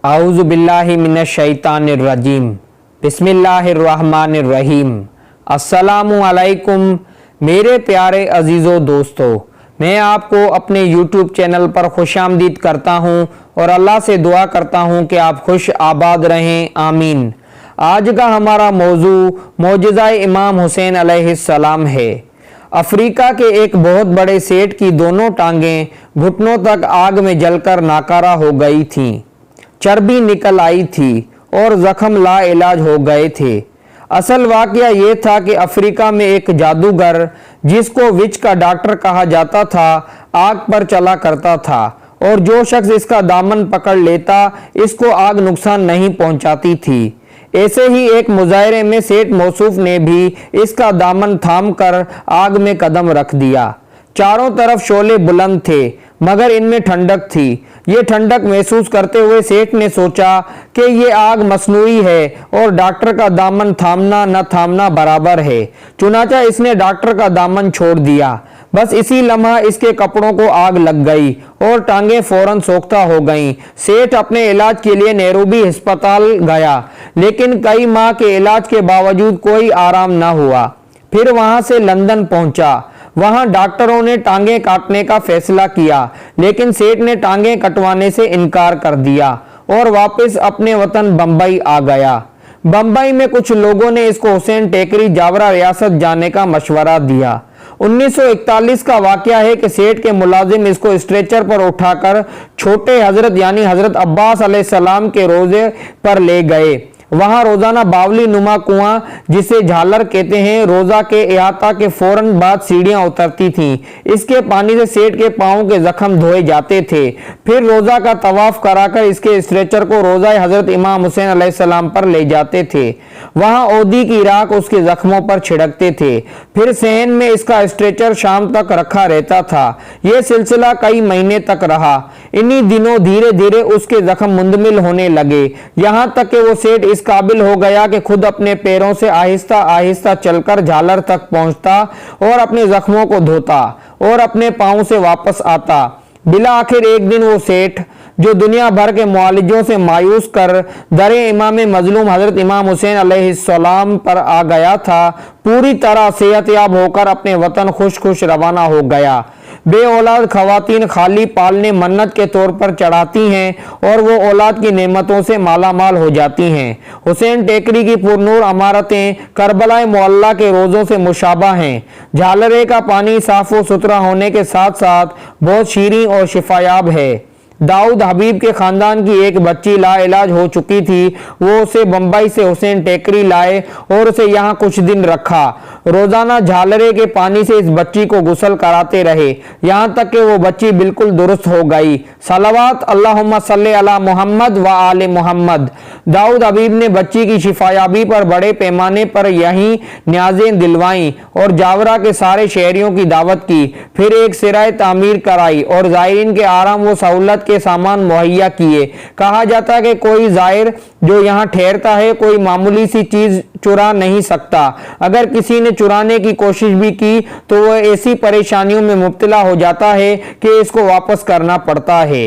आऊज़ु बिल्लाहि मिनश शैतानिर रजीम। बिस्मिल्लाहिर्रहमानिर्रहीम। अस्सलामु अलैकुम मेरे प्यारे अजीज़ों दोस्तों, मैं आपको अपने YouTube चैनल पर खुशामदीद करता हूँ और अल्लाह से दुआ करता हूँ कि आप खुश आबाद रहें, आमीन। आज का हमारा मौजू मौजिज़ा इमाम हुसैन अलैहिस्सलाम है। अफ्रीका के एक बहुत बड़े सेठ की दोनों टांगें घुटनों तक आग में जलकर नाकारा हो गई थीं, चर्बी निकल आई थी और जख्म ला इलाज हो गए थे। असल वाकया ये था कि अफ्रीका में एक जादूगर, जिसको विच का डॉक्टर कहा जाता था, आग पर चला करता था और जो शख्स इसका दामन पकड़ लेता, इसको आग नुकसान नहीं पहुंचाती थी। ऐसे ही एक मुजाहरे में सेठ मौसूफ ने भी इसका दामन थाम कर आग में कदम रख दिया। चारों तरफ शोले बुलंद थे, मगर इनमें ठंडक थी। ये ठंडक महसूस करते हुए सेठ ने सोचा कि ये आग मसनूई है और डॉक्टर का दामन थामना न थामना बराबर है। चुनाचा इसने डॉक्टर का दामन छोड़ दिया। बस इसी लम्हा इसके कपड़ों को आग लग गई और टांगें फौरन सोख्ता हो गईं। सेठ अपने इलाज के लिए नैरोबी अस्पताल गया, लेकिन कई माह के इलाज के बावजूद कोई आराम न हुआ। फिर वहां से लंदन पहुंचा। वहां डॉक्टरों ने टांगें काटने का फैसला किया, लेकिन सेठ ने टांगें कटवाने से इनकार कर दिया और वापस अपने वतन बंबई आ गया। बंबई में कुछ लोगों ने इसको हुसैन टेकरी जावरा रियासत जाने का मशवरा दिया। 1941 का वाकया है कि सेठ के मुलाजिम इसको स्ट्रेचर पर उठाकर छोटे हजरत यानी हजरत अब्बास अलैहिस्सलाम के रोजे पर ले गए। वहां रोजाना बावली नुमा कुआं, जिसे झालर कहते हैं, रोजा के इहाता के फौरन बाद सीढ़ियां उतरती थीं। इसके पानी से सेठ के पांवों के जख्म धोए जाते थे। फिर रोजा का तवाफ कराकर इसके स्ट्रेचर को रोजा हजरत इमाम हुसैन अलैहिस्सलाम पर ले जाते थे। वहां ओदी की राख उसके जख्मों पर छिड़कते थे। फिर सहन में इसका स्ट्रेचर शाम तक रखा रहता था। यह सिलसिला कई महीने तक रहा। इन्हीं दिनों धीरे धीरे उसके जख्म मुंदमिल होने लगे, यहां तक कि वो सेठ इस काबिल हो गया कि खुद अपने पैरों से आहिस्ता आहिस्ता चलकर झालर तक पहुंचता और अपने जख्मों को धोता और अपने पांव से वापस आता। बिला आखिर एक दिन वो सेठ, जो दुनिया भर के मुआलिजों से मायूस कर दरे इमाम मजलूम हजरत इमाम हुसैन अलैहिस्सलाम पर आ गया था, पूरी तरह सेहतयाब होकर अपने वतन खुश खुश रवाना हो गया। बे औलाद खवातीन खाली पालने मन्नत के तौर पर चढ़ाती हैं और वो औलाद की नेमतों से माला माल हो जाती हैं। हुसैन टेकरी की पुरनूर अमारतें करबला मुअल्ला के रोज़ों से मुशाबा हैं। झालरे का पानी साफ व सुथरा होने के साथ साथ बहुत शीरीं और शिफायाब है। दाऊद हबीब के खानदान की एक बच्ची लाइलाज हो चुकी थी। वो उसे बंबई से हुसैन टेकरी लाए और उसे यहाँ कुछ दिन रखा। रोजाना झालरे के पानी से इस बच्ची को गुस्ल कराते रहे, यहाँ तक कि वो बच्ची बिल्कुल दुरुस्त हो गई। सलावत अल्लाहुम्मा सल्ली अला मुहम्मद व आले मुहम्मद। दाऊद हबीब ने बच्ची की शिफायाबी पर बड़े पैमाने पर यही न्याजें दिलवाई और जावरा के सारे शहरियों की दावत की। फिर एक सिराए तामीर कराई और जायरीन के आराम व सहूलत के सामान मुहैया किए। कहा जाता है कि कोई जायर जो यहाँ ठहरता है, कोई मामूली सी चीज चुरा नहीं सकता। अगर किसी ने चुराने की कोशिश भी की तो वह ऐसी परेशानियों में मुब्तला हो जाता है कि इसको वापस करना पड़ता है।